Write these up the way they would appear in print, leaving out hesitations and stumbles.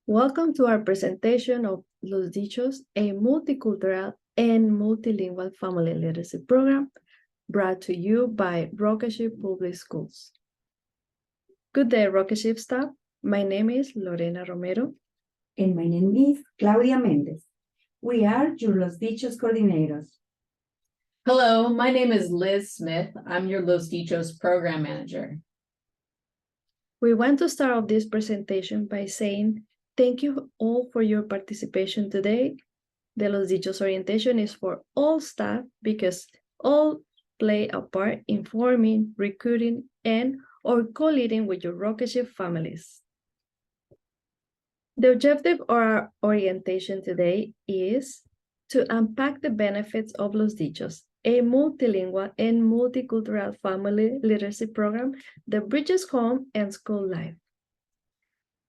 Welcome to our presentation of Los Dichos, a multicultural and multilingual family literacy program brought to you by Rocketship Public Schools. Good day, Rocketship staff. My name is Lorena Romero. And my name is Claudia Mendez. We are your Los Dichos coordinators. Hello, my name is Liz Smith. I'm your Los Dichos program manager. We want to start off this presentation by saying thank you all for your participation today. The Los Dichos orientation is for all staff because all play a part in forming, recruiting, and or co-leading with your Rocketship families. The objective of our orientation today is to unpack the benefits of Los Dichos, a multilingual and multicultural family literacy program that bridges home and school life.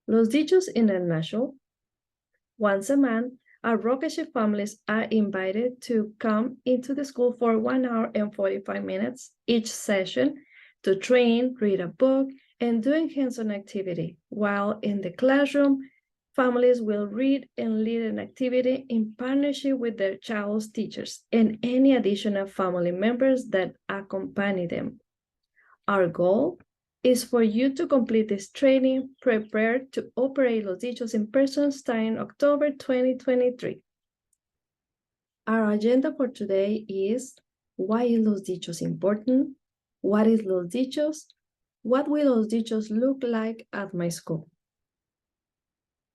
Los Dichos in a nutshell. Once a month, our Rocketship families are invited to come into the school for 1 hour and 45 minutes each session to train, read a book, and doing hands-on activity, while in the classroom, families will read and lead an activity in partnership with their child's teachers and any additional family members that accompany them. Our goal is for you to complete this training prepared to operate Los Dichos in person starting October 2023. Our agenda for today is: why is Los Dichos important? What is Los Dichos? What will Los Dichos look like at my school?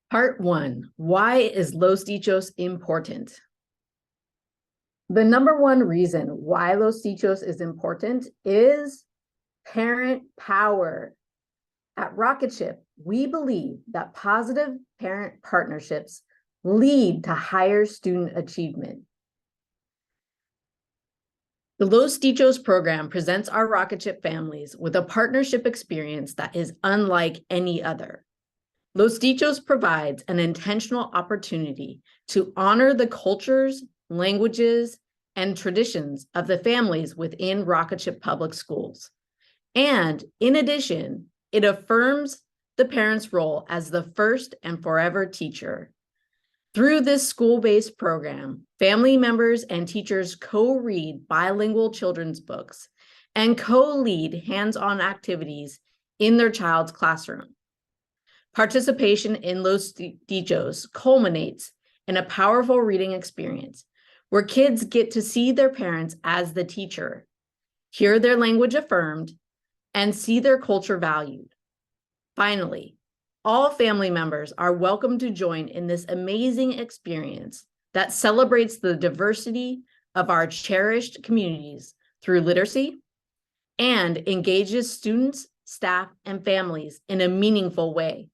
Part 1, why is Los Dichos important? The number one reason why Los Dichos is important is parent power. At Rocketship, we believe that positive parent partnerships lead to higher student achievement. The Los Dichos program presents our Rocketship families with a partnership experience that is unlike any other. Los Dichos provides an intentional opportunity to honor the cultures, languages, and traditions of the families within Rocketship Public Schools. And in addition, it affirms the parent's role as the first and forever teacher. Through this school-based program, family members and teachers co-read bilingual children's books and co-lead hands-on activities in their child's classroom. Participation in Los Dichos culminates in a powerful reading experience where kids get to see their parents as the teacher, hear their language affirmed, and see their culture valued. Finally, all family members are welcome to join in this amazing experience that celebrates the diversity of our cherished communities through literacy and engages students, staff, and families in a meaningful way.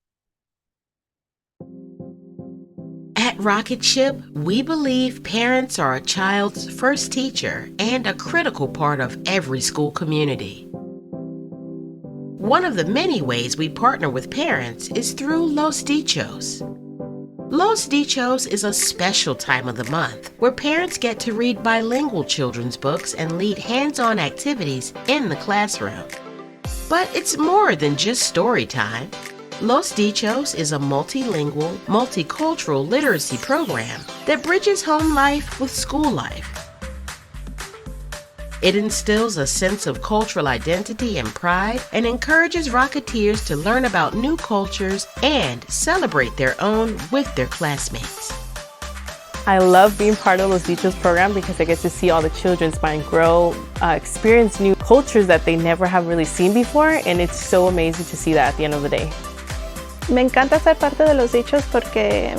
At Rocketship, we believe parents are a child's first teacher and a critical part of every school community. One of the many ways we partner with parents is through Los Dichos. Los Dichos is a special time of the month where parents get to read bilingual children's books and lead hands-on activities in the classroom. But it's more than just story time. Los Dichos is a multilingual, multicultural literacy program that bridges home life with school life. It instills a sense of cultural identity and pride and encourages Rocketeers to learn about new cultures and celebrate their own with their classmates. I love being part of Los Dichos program because I get to see all the children's mind grow, experience new cultures that they never have really seen before, and it's so amazing to see that at the end of the day. Me encanta ser parte de Los Dichos porque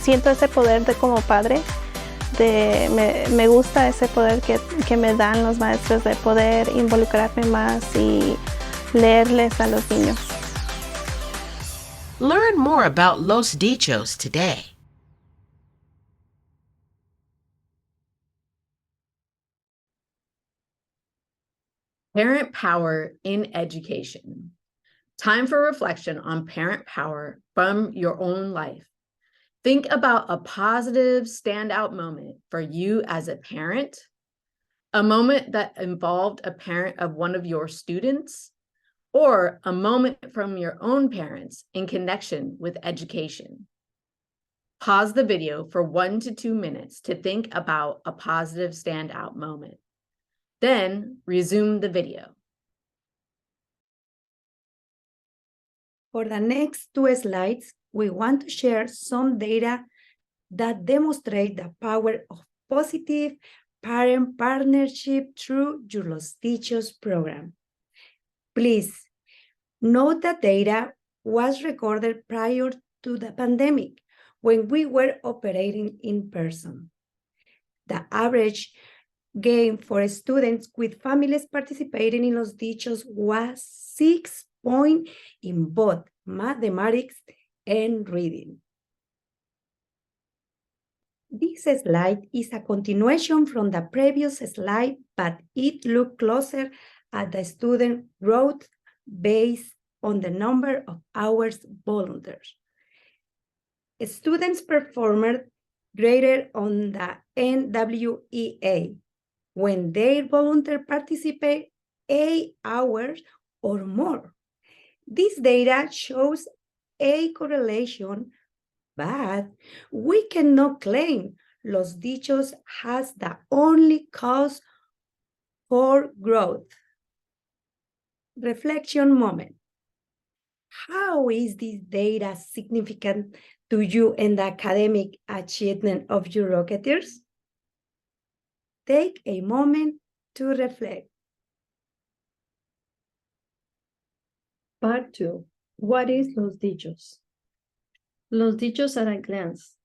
siento ese poder de como padre. Me gusta ese poder que me dan los maestros de poder involucrarme más y leerles a los niños. Learn more about Los Dichos today. Parent power in education. Time for reflection on parent power from your own life. Think about a positive standout moment for you as a parent, a moment that involved a parent of one of your students, or a moment from your own parents in connection with education. Pause the video for 1 to 2 minutes to think about a positive standout moment. Then resume the video. For the next 2 slides, we want to share some data that demonstrate the power of positive parent partnership through your Los Dichos program. Please note that data was recorded prior to the pandemic when we were operating in person. The average gain for students with families participating in Los Dichos was 6 points in both mathematics and reading. This slide is a continuation from the previous slide, but it looks closer at the student growth based on the number of hours volunteers. Students performed greater on the NWEA when their volunteer participate 8 hours or more. This data shows a correlation, but we cannot claim Los Dichos has the only cause for growth. Reflection moment. How is this data significant to you and the academic achievement of your Rocketeers? Take a moment to reflect. Part 2. What is Los Dichos? Los Dichos at a glance.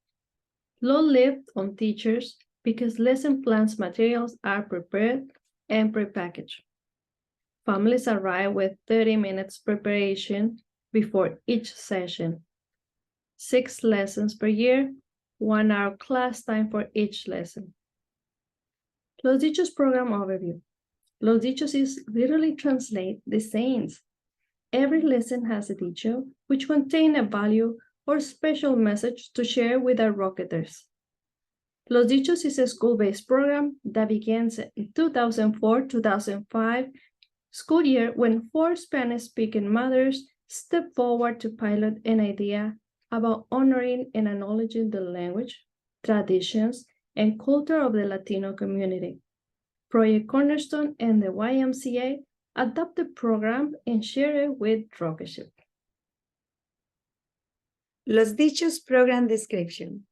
Load lived on teachers because lesson plans materials are prepared and prepackaged. Families arrive with 30 minutes preparation before each session. 6 lessons per year, 1 hour class time for each lesson. Los Dichos program overview. Los Dichos is literally translate the sayings. Every lesson has a dicho, which contain a value or special message to share with our Rocketers. Los Dichos is a school-based program that begins in 2004-2005 school year when 4 Spanish-speaking mothers stepped forward to pilot an idea about honoring and acknowledging the language, traditions, and culture of the Latino community. Project Cornerstone and the YMCA adopted the program and shared it with Rocketship. Los Dichos program description.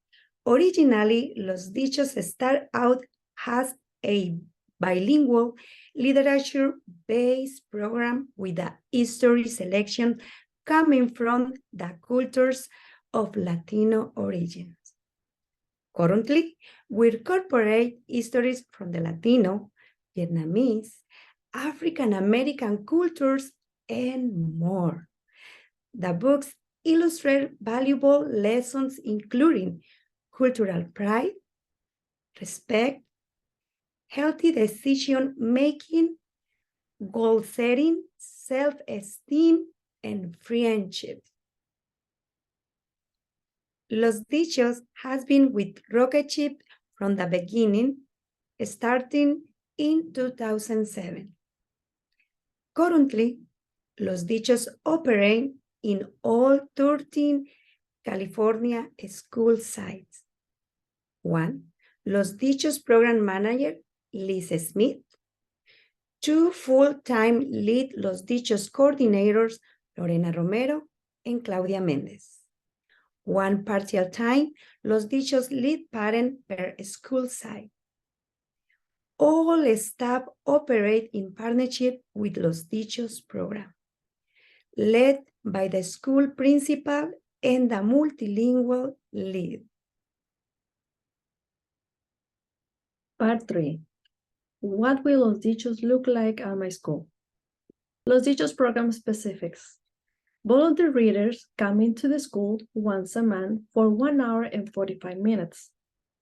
Originally, Los Dichos started out as a bilingual literature-based program with a history selection coming from the cultures of Latino origins. Currently, we incorporate histories from the Latino, Vietnamese, African American cultures, and more. The books illustrate valuable lessons including cultural pride, respect, healthy decision-making, goal-setting, self-esteem, and friendship. Los Dichos has been with Rocketship from the beginning, starting in 2007. Currently, Los Dichos operate in all 13 California school sites. 1. Los Dichos program manager, Liz Smith. 2 full-time lead Los Dichos coordinators, Lorena Romero and Claudia Mendez. 1 partial time Los Dichos lead parent per school site. All staff operate in partnership with Los Dichos program, led by the school principal and the multilingual lead. Part 3. What will Los Dichos look like at my school? Los Dichos program specifics. Volunteer readers come into the school once a month for 1 hour and 45 minutes.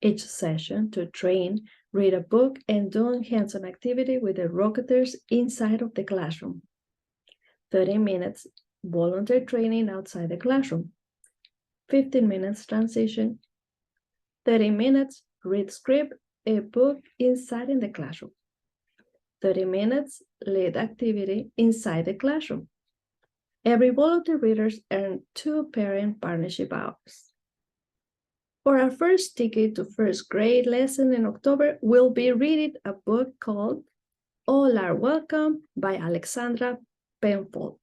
Each session to train, read a book, and do hands-on activity with the Rocketers inside of the classroom. 30 minutes volunteer training outside the classroom. 15 minutes transition. 30 minutes read script, a book inside in the classroom. 30 minutes lead activity inside the classroom. Every volunteer readers earn 2 parent partnership hours. For our first ticket to first grade lesson in October, we'll be reading a book called All Are Welcome by Alexandra Penfold.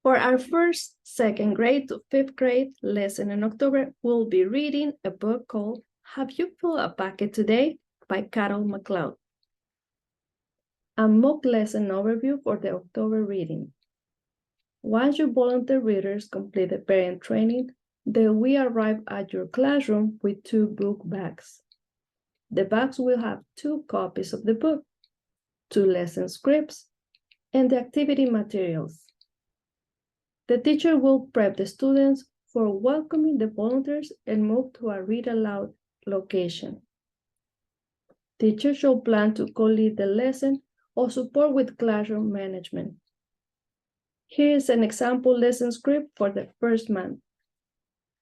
For our first second grade to fifth grade lesson in October, we'll be reading a book called Have You Filled a Bucket Today by Carol McLeod. A mock lesson overview for the October reading. Once you volunteer readers complete the parent training, then we arrive at your classroom with 2 book bags. The bags will have 2 copies of the book, 2 lesson scripts, and the activity materials. The teacher will prep the students for welcoming the volunteers and move to a read aloud location. Teachers should plan to co-lead the lesson or support with classroom management. Here is an example lesson script for the first month.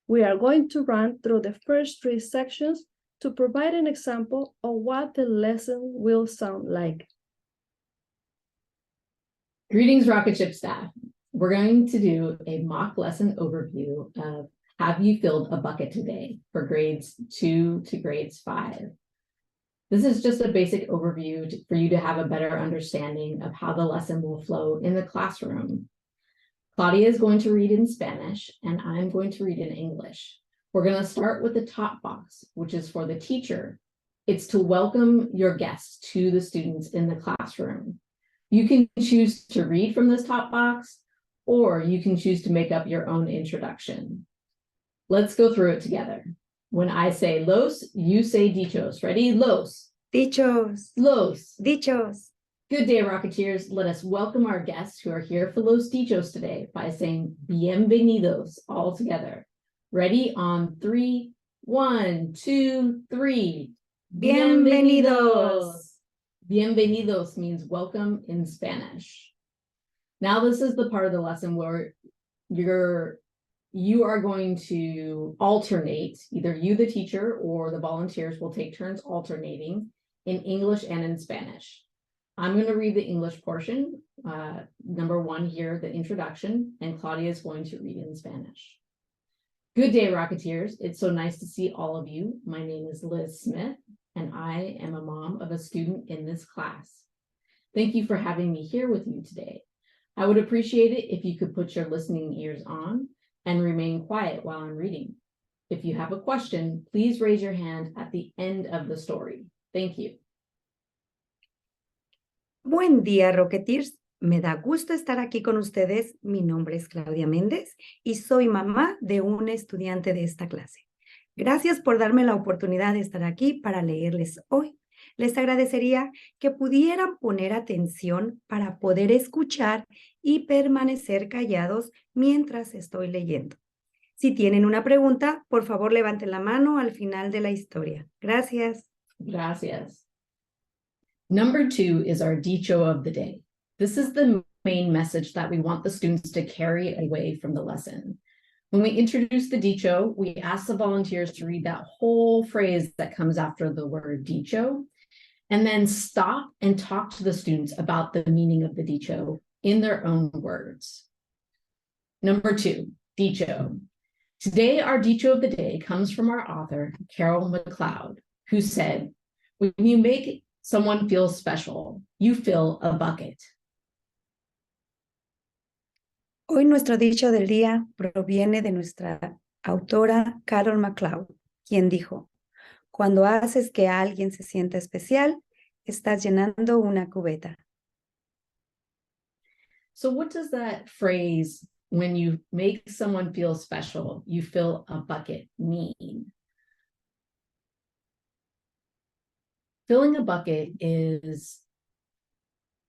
We are going to run through the first 3 sections to provide an example of what the lesson will sound like. Greetings, Rocket Ship staff. We're going to do a mock lesson overview of Have You Filled a Bucket Today for grades 2 to grades 5. This is just a basic overview for you to have a better understanding of how the lesson will flow in the classroom. Claudia is going to read in Spanish and I'm going to read in English. We're going to start with the top box, which is for the teacher. It's to welcome your guests to the students in the classroom. You can choose to read from this top box, or you can choose to make up your own introduction. Let's go through it together. When I say los, you say dichos. Ready? Los. Dichos. Los. Dichos. Good day, Rocketeers. Let us welcome our guests who are here for Los Dichos today by saying bienvenidos all together. Ready? On 3, 1, 2, 3. Bienvenidos. Bienvenidos means welcome in Spanish. Now this is the part of the lesson where you are going to alternate, either you, the teacher, or the volunteers will take turns alternating in English and in Spanish. I'm going to read the English portion, number 1 here, the introduction, and Claudia is going to read in Spanish. Good day, Rocketeers. It's so nice to see all of you. My name is Liz Smith, and I am a mom of a student in this class. Thank you for having me here with you today. I would appreciate it if you could put your listening ears on and remain quiet while I'm reading. If you have a question, please raise your hand at the end of the story. Thank you. Buen día, Rocketeers. Me da gusto estar aquí con ustedes. Mi nombre es Claudia Méndez y soy mamá de un estudiante de esta clase. Gracias por darme la oportunidad de estar aquí para leerles hoy. Les agradecería que pudieran poner atención para poder escuchar y permanecer callados mientras estoy leyendo. Si tienen una pregunta, por favor levanten la mano al final de la historia. Gracias. Gracias. Number 2 is our dicho of the day. This is the main message that we want the students to carry away from the lesson. When we introduce the dicho, we ask the volunteers to read that whole phrase that comes after the word dicho, and then stop and talk to the students about the meaning of the dicho in their own words. Number 2, dicho. Today, our dicho of the day comes from our author, Carol McLeod, who said, when you make someone feel special, you fill a bucket. Hoy nuestro dicho del día proviene de nuestra autora Carol McLeod, quien dijo, cuando haces que alguien se sienta especial, estás llenando una cubeta. So what does that phrase, when you make someone feel special, you fill a bucket, mean? Filling a bucket is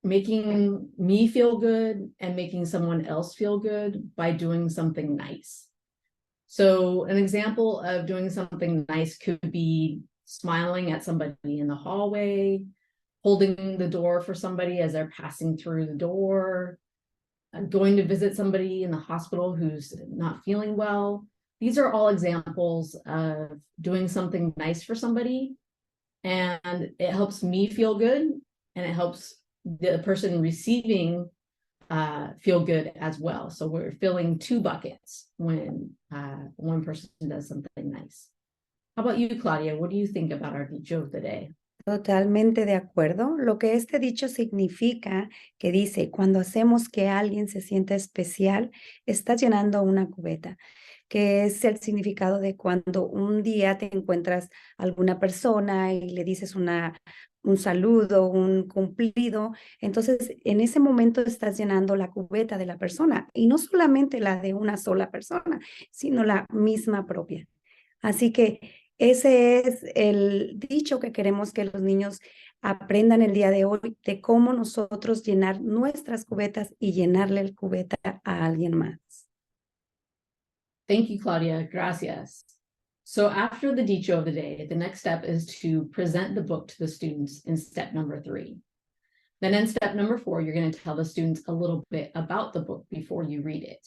making me feel good and making someone else feel good by doing something nice. So an example of doing something nice could be smiling at somebody in the hallway, holding the door for somebody as they're passing through the door, going to visit somebody in the hospital who's not feeling well. These are all examples of doing something nice for somebody, and it helps me feel good, and it helps the person receiving feel good as well. So we're filling two buckets when one person does something nice. How about you, Claudia? What do you think about our dicho of the day? Totalmente de acuerdo. Lo que este dicho significa, que dice, cuando hacemos que alguien se sienta especial, estás llenando una cubeta, que es el significado de cuando un día te encuentras alguna persona y le dices un saludo, un cumplido. Entonces, en ese momento estás llenando la cubeta de la persona, y no solamente la de una sola persona, sino la misma propia. Así que ese es el dicho que queremos que los niños aprendan el día de hoy, de cómo nosotros llenar nuestras cubetas y llenarle el cubeta a alguien más. Thank you, Claudia. Gracias. So after the dicho of the day, the next step is to present the book to the students in step number 3. Then in step number 4, you're going to tell the students a little bit about the book before you read it.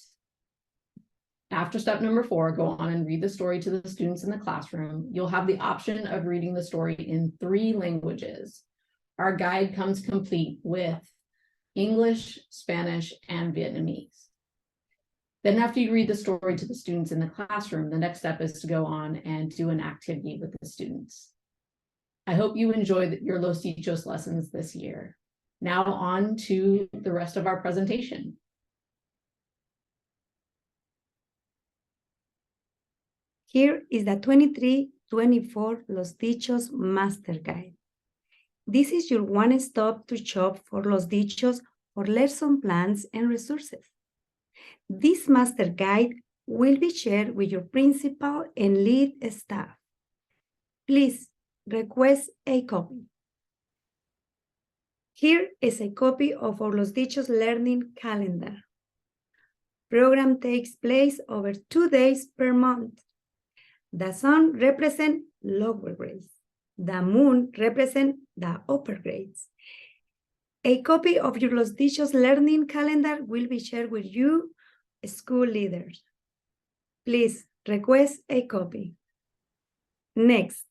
After step number 4, go on and read the story to the students in the classroom. You'll have the option of reading the story in 3 languages. Our guide comes complete with English, Spanish, and Vietnamese. Then after you read the story to the students in the classroom, the next step is to go on and do an activity with the students. I hope you enjoyed your Los Dichos lessons this year. Now on to the rest of our presentation. Here is the 23-24 Los Dichos Master Guide. This is your one-stop shop for Los Dichos for lesson plans and resources. This master guide will be shared with your principal and lead staff. Please request a copy. Here is a copy of our Los Dichos learning calendar. Program takes place over 2 days per month. The sun represents lower grades. The moon represents the upper grades. A copy of your Los Dichos learning calendar will be shared with you, school leaders. Please request a copy. Next,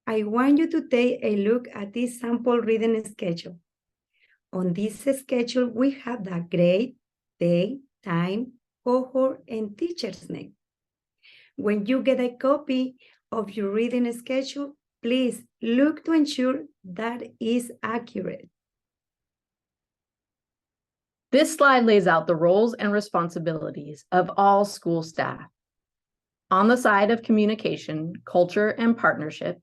I want you to take a look at this sample reading schedule. On this schedule, we have the grade, day, time, cohort, and teacher's name. When you get a copy of your reading schedule, please look to ensure that is accurate. This slide lays out the roles and responsibilities of all school staff. On the side of communication, culture, and partnership,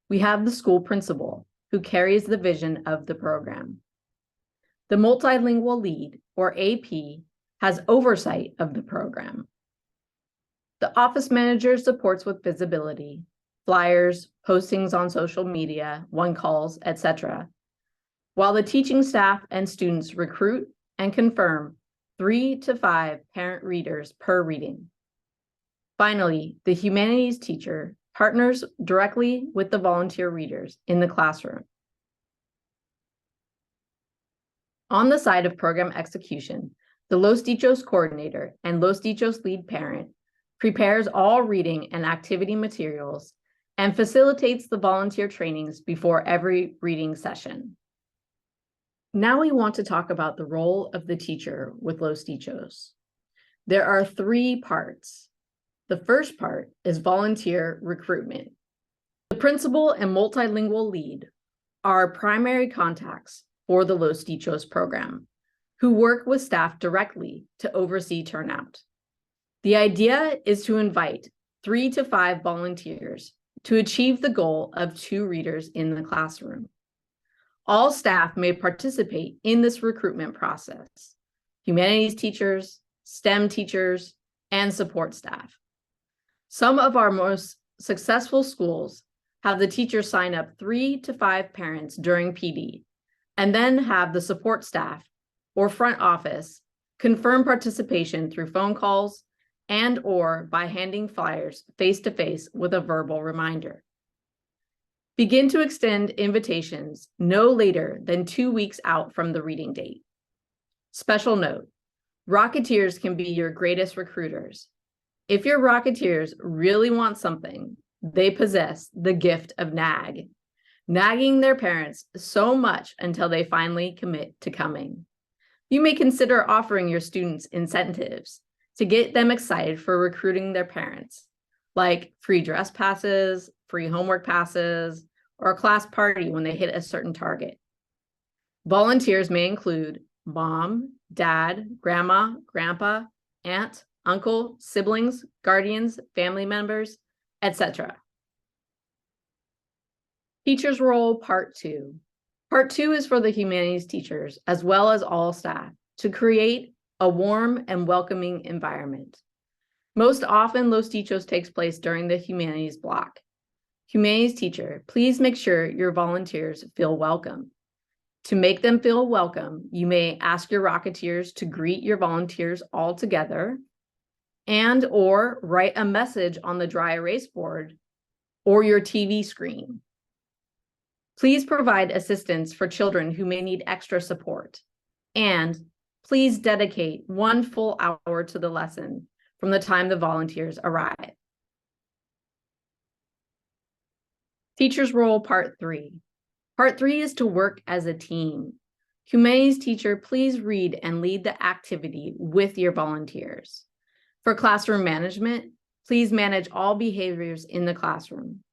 we have the school principal, who carries the vision of the program. The multilingual lead, or AP, has oversight of the program. The office manager supports with visibility, flyers, postings on social media, one-calls, etc., while the teaching staff and students recruit and confirm 3 to 5 parent readers per reading. Finally, the humanities teacher partners directly with the volunteer readers in the classroom. On the side of program execution, the Los Dichos coordinator and Los Dichos lead parent prepares all reading and activity materials and facilitates the volunteer trainings before every reading session. Now we want to talk about the role of the teacher with Los Dichos. There are 3 parts. The first part is volunteer recruitment. The principal and multilingual lead are primary contacts for the Los Dichos program, who work with staff directly to oversee turnout. The idea is to invite 3 to 5 volunteers to achieve the goal of 2 readers in the classroom. All staff may participate in this recruitment process: humanities teachers, STEM teachers, and support staff. Some of our most successful schools have the teachers sign up 3 to 5 parents during PD, and then have the support staff or front office confirm participation through phone calls and/or by handing flyers face-to-face with a verbal reminder. Begin to extend invitations no later than 2 weeks out from the reading date. Special note, Rocketeers can be your greatest recruiters. If your Rocketeers really want something, they possess the gift of nag, nagging their parents so much until they finally commit to coming. You may consider offering your students incentives to get them excited for recruiting their parents, like free dress passes, free homework passes, or a class party when they hit a certain target. Volunteers may include mom, dad, grandma, grandpa, aunt, uncle, siblings, guardians, family members, etc. Teacher's Role Part 2. Part 2 is for the humanities teachers, as well as all staff, to create a warm and welcoming environment. Most often, Los Dichos takes place during the humanities block. Humanities teacher, please make sure your volunteers feel welcome. To make them feel welcome, you may ask your Rocketeers to greet your volunteers all together and/or write a message on the dry erase board or your TV screen. Please provide assistance for children who may need extra support. And please dedicate 1 full hour to the lesson from the time the volunteers arrive. Teacher's Role Part 3. Part 3 is to work as a team. Humanities teacher, please read and lead the activity with your volunteers. For classroom management, please manage all behaviors in the classroom.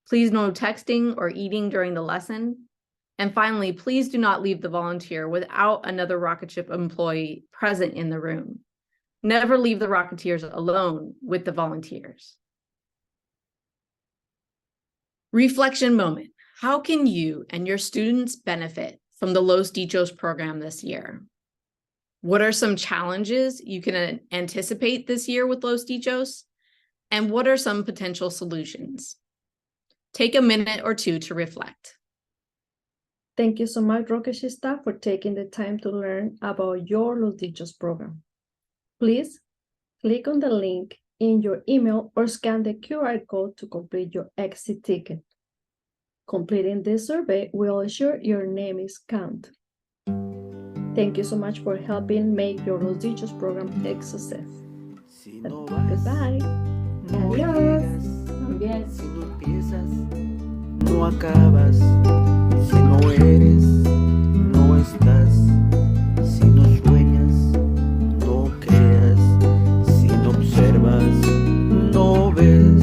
Please no texting or eating during the lesson. And finally, please do not leave the volunteer without another Rocket Ship employee present in the room. Never leave the Rocketeers alone with the volunteers. Reflection moment. How can you and your students benefit from the Los Dichos program this year? What are some challenges you can anticipate this year with Los Dichos? And what are some potential solutions? Take a minute or two to reflect. Thank you so much, Rocket Ship staff, for taking the time to learn about your Los Dichos program. Please click on the link in your email or scan the QR code to complete your exit ticket. Completing this survey will ensure your name is counted. Thank you so much for helping make your Los Dichos program a success. Goodbye. Adiós. Si no empiezas, no acabas. Si no eres, no estás. Si no sueñas, no creas. Si no observas, no ves.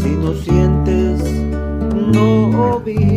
Si no sientes, no vives.